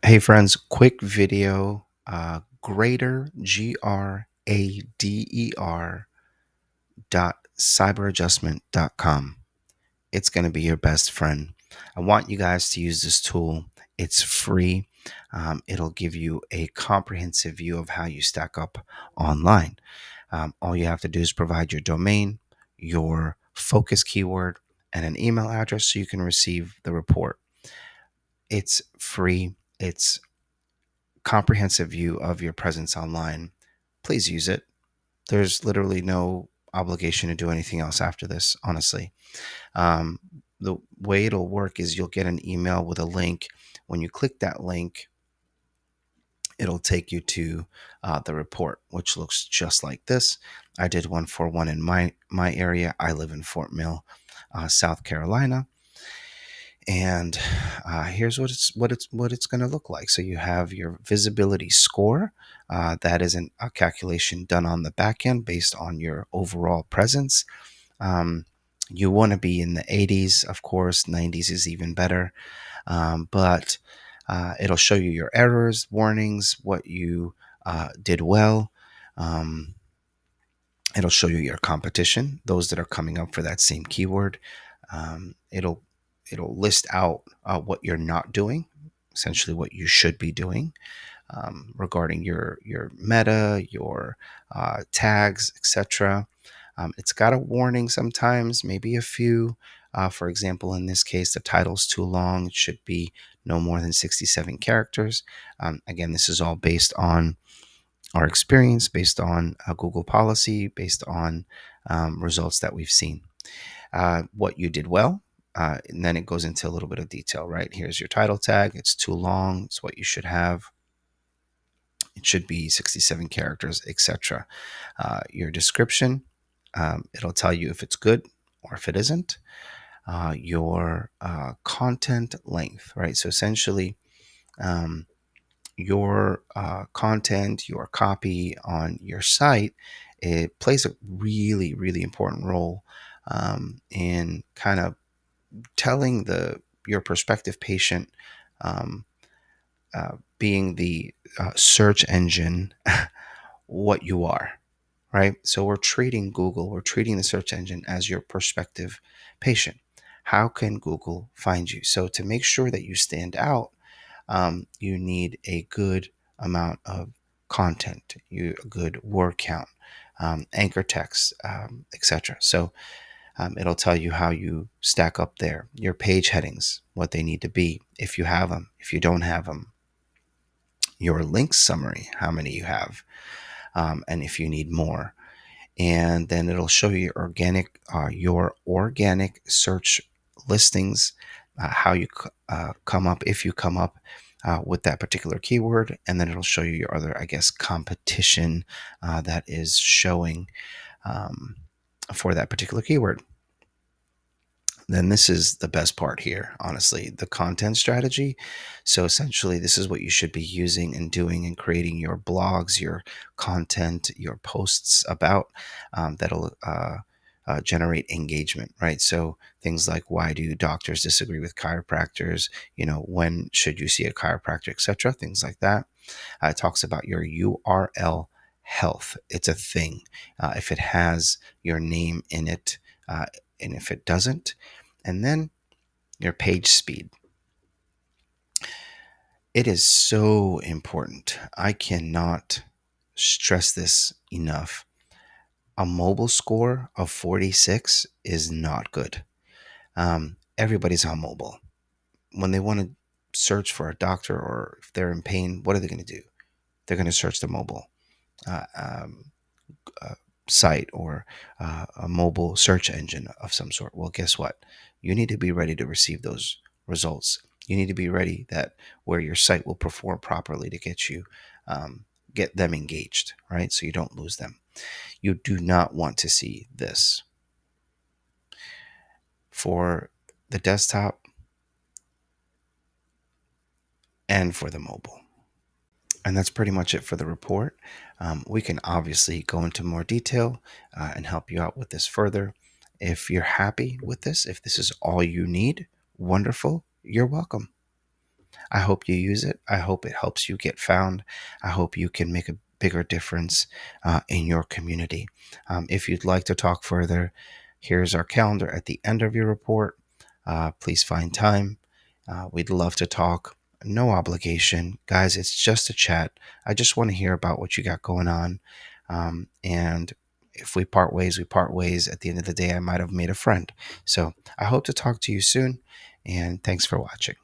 Hey friends, quick video, grader, grader cyberadjustment.com. It's going to be your best friend. I want you guys to use this tool. It's free. It'll give you a comprehensive view of how you stack up online. All you have to do is provide your domain, your focus keyword, and an email address so you can receive the report. It's free. It's comprehensive view of your presence online. Please use it. There's literally no obligation to do anything else after this, honestly. Um, the way it'll work is you'll get an email with a link. When you click that link, it'll take you to the report, which looks just like this. I did one for one in my area. I live in Fort Mill, South Carolina. And here's what it's going to look like. So you have your visibility score. That is a calculation done on the back end based on your overall presence. You want to be in the 80s, of course. 90s is even better. But it'll show you your errors, warnings, what you did well. It'll show you your competition, those that are coming up for that same keyword. It'll list out what you're not doing, essentially what you should be doing regarding your meta, your tags, etc. It's got a warning sometimes, maybe a few. For example, in this case, the title's too long. It should be no more than 67 characters. Again, this is all based on our experience, based on a Google policy, based on results that we've seen. What you did well, and then it goes into a little bit of detail, right? Here's your title tag. It's too long. It's what you should have. It should be 67 characters, etc. Your description, it'll tell you if it's good or if it isn't. Your content length, right? So essentially, your content, your copy on your site, it plays a really, really important role in kind of telling your prospective patient, um, being the search engine, what you are, right? So we're treating Google, we're treating the search engine as your prospective patient. How can Google find you? So to make sure that you stand out, you need a good amount of content, a good word count, anchor text, etc. So it'll tell you how you stack up there, your page headings, what they need to be, if you have them, if you don't have them, your links summary, how many you have, and if you need more. And then it'll show you your organic search listings, how you come up, if you come up with that particular keyword, and then it'll show you your other, I guess, competition that is showing for that particular keyword. Then this is the best part here, honestly, the content strategy. So essentially, this is what you should be using and doing and creating your blogs, your content, your posts about that'll generate engagement, right? So things like, why do doctors disagree with chiropractors? When should you see a chiropractor, etc. Things like that. It talks about your URL health. It's a thing. If it has your name in it, and if it doesn't, and then your page speed. It is so important. I cannot stress this enough. A mobile score of 46 is not good. Everybody's on mobile. When they want to search for a doctor or if they're in pain, what are they going to do? They're going to search the mobile uh, um, site or a mobile search engine of some sort. Well, guess what? You need to be ready to receive those results. You need to be ready that where your site will perform properly to get them engaged, right? So you don't lose them. You do not want to see this for the desktop and for the mobile. And that's pretty much it for the report. We can obviously go into more detail and help you out with this further. If you're happy with this, if this is all you need, wonderful, you're welcome. I hope you use it. I hope it helps you get found. I hope you can make a bigger difference in your community. If you'd like to talk further, here's our calendar at the end of your report. Please find time. We'd love to talk. No obligation. Guys, it's just a chat. I just want to hear about what you got going on. And if we part ways, we part ways. At the end of the day, I might have made a friend. So I hope to talk to you soon. And thanks for watching.